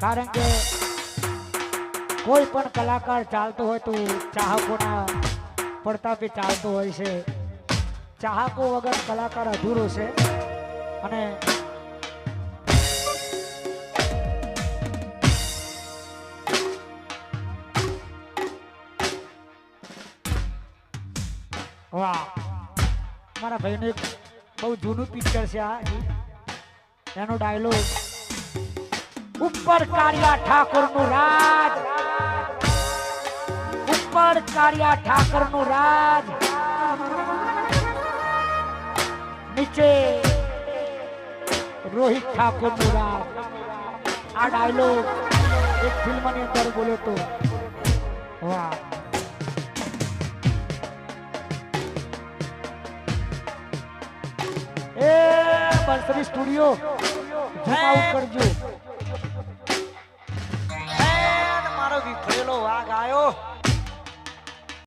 કારણ કે કોઈ પણ કલાકાર ચાલતો હોય તો ચાહકોના પડતા બી ચાલતો હોય છે. ચાહકો વગર કલાકાર અધૂરો છે. અને વાહ, મારા ભાઈનું એક બહુ જૂનું પિક્ચર છે આ. એનો ડાયલોગ, ઉપર કાળિયા ઠાકોરનું રાજ, ઉપર કાળિયા ઠાકોરનું રાજ, નીચે રોહિત ઠાકોરનું રાજ. આ ડાયલોગ એક ફિલ્મની અંદર બોલ્યો તો. વાહ, એ બંસરી સ્ટુડિયો ઝૂમ આઉટ કરજો. મારો વિખરેલો વાઘ આવ્યો.